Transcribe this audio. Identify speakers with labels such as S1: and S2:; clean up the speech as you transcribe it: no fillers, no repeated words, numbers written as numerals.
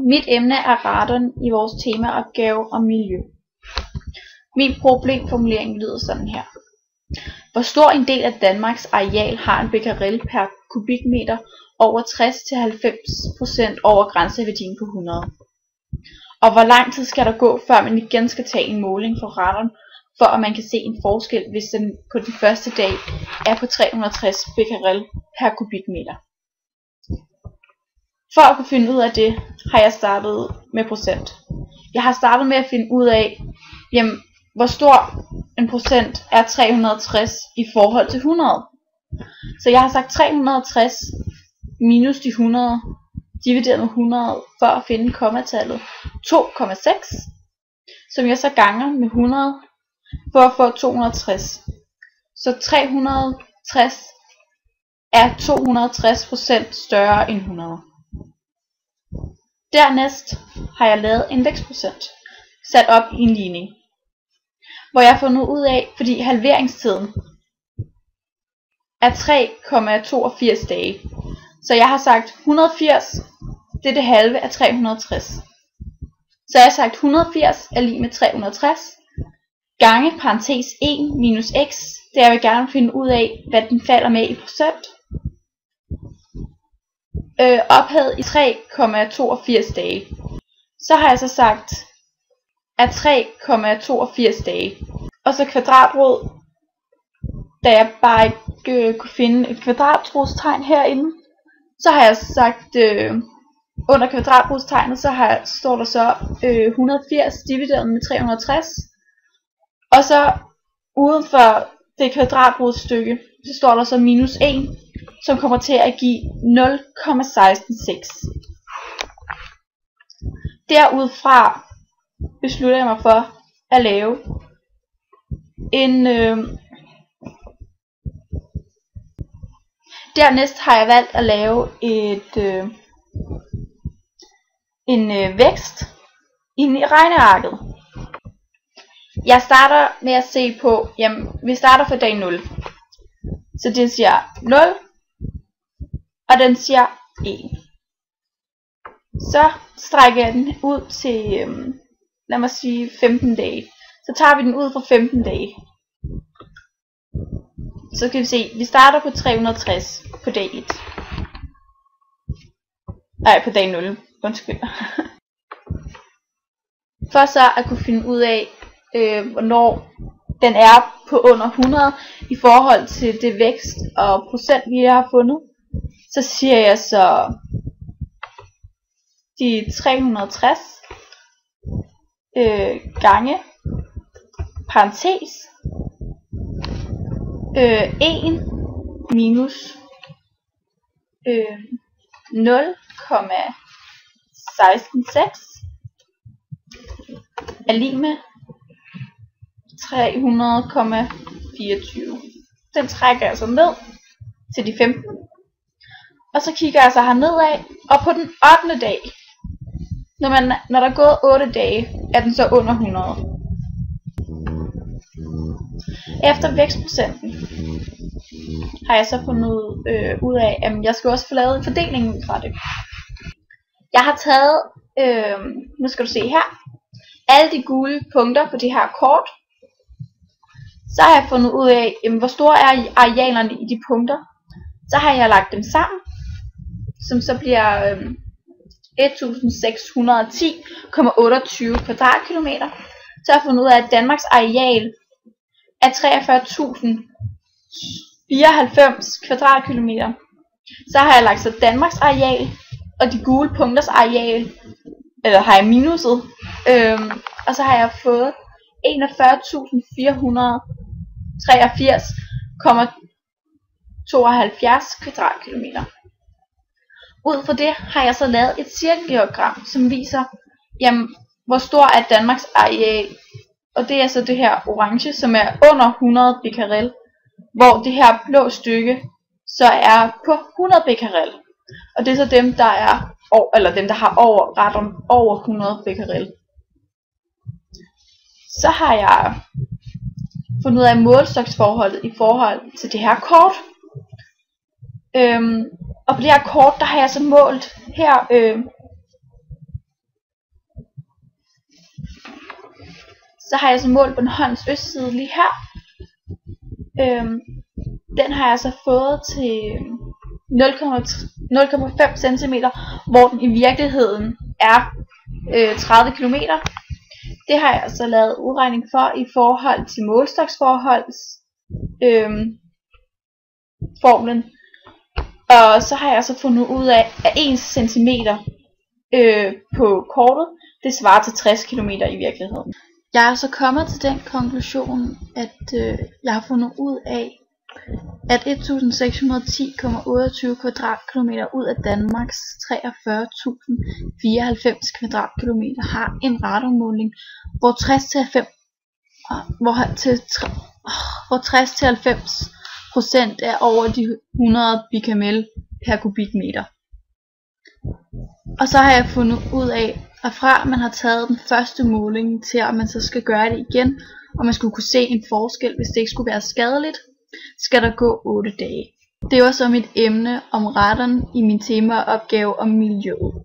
S1: Mit emne er radon i vores temaopgave om miljø. Min problemformulering lyder sådan her. Hvor stor en del af Danmarks areal har en becquerel per kubikmeter over 60-90% over grænseværdien på 100? Og hvor lang tid skal der gå, før man igen skal tage en måling for radon, for at man kan se en forskel, hvis den på den første dag er på 360 becquerel per kubikmeter? For at kunne finde ud af det, har jeg startet med procent. Jeg har startet med at finde ud af, hvor stor en procent er 360 i forhold til 100. Så jeg har sagt 360 minus de 100 divideret med 100 for at finde kommatallet 2,6, som jeg så ganger med 100 for at få 260. Så 360 er 260% større end 100. Dernæst har jeg lavet en vækstprocent sat op i en ligning, hvor jeg har fundet ud af, fordi halveringstiden er 3,82 dage. Så jeg har sagt 180, det er det halve af 360. Så jeg har sagt 180 er lig med 360, gange parentes 1 minus x, det jeg vil gerne finde ud af, hvad den falder med i procent. Ophævet i 3,82 dage. Så har jeg så sagt, at 3,82 dage. Og så kvadratrod, da jeg bare ikke kunne finde et kvadratrodstegn herinde, så har jeg sagt, under kvadratrodstegnet, så står der så 180 divideret med 360. Og så uden for det kvadratrodsstykke, så står der så minus 1, som kommer til at give 0,166. Derudfra beslutter jeg mig for at lave en dernæst har jeg valgt at lave en vækst i regnearket. Jeg starter med at se på, vi starter for dag 0. Så den siger 0, og den siger 1. Så strækker jeg den ud til, lad mig sige 15 dage. Så tager vi den ud for 15 dage. Så kan vi se, vi starter på 360 på dag 1. Nej, på dag 0. Undskyld. For så at kunne finde ud af, hvornår den er på under 100 i forhold til det vækst og procent, vi har fundet, så siger jeg så de 360 gange parentes 1 minus 0,166 er lig med 300,24. Den trækker jeg så ned til de 15. Og så kigger jeg så herned af, og på den 8. dag, når der er gået 8 dage, er den så under 100. Efter vækstprocenten har jeg så fundet ud af, at jeg skal også få lavet fordelingen fra det. Jeg har taget, nu skal du se her, alle de gule punkter på det her kort. Så har jeg fundet ud af, hvor store er arealerne i de punkter. Så har jeg lagt dem sammen, som så bliver 1610,28 kvadratkilometer. Så har jeg fundet ud af, at Danmarks areal er 43.094 kvadratkilometer. Så har jeg lagt så Danmarks areal og de gule punkters areal, eller har jeg minuset, og så har jeg fået 41.483,72 kvadratkilometer. Ud fra det har jeg så lavet et cirkeldiagram, som viser, hvor stor er Danmarks areal. Og det er så det her orange, som er under 100 becquerel, hvor det her blå stykke så er på 100 becquerel. Og det er så dem, der er dem der har over 100 becquerel. Så har jeg fundet ud af målestoksforholdet i forhold til det her kort. Og på det her kort, der har jeg så målt her så har jeg så målt Bornholms østside lige her. Den har jeg så fået til 0,5 cm, hvor den i virkeligheden er 30 km. Det har jeg så lavet udregning for i forhold til målstoksforholds formlen. Og så har jeg så fundet ud af, at 1 cm på kortet, det svarer til 60 km i virkeligheden. Jeg er så kommet til den konklusion, at jeg har fundet ud af, at 1610,28 kvadratkilometer ud af Danmarks 43.094 kvadratkilometer har en radonmåling, hvor 60-90% er over de 100 becquerel per kubikmeter. Og så har jeg fundet ud af, at fra man har taget den første måling til at man så skal gøre det igen, og man skulle kunne se en forskel, hvis det ikke skulle være skadeligt, skal der gå 8 dage. Det var så mit emne om radon i min temaopgave om miljøet.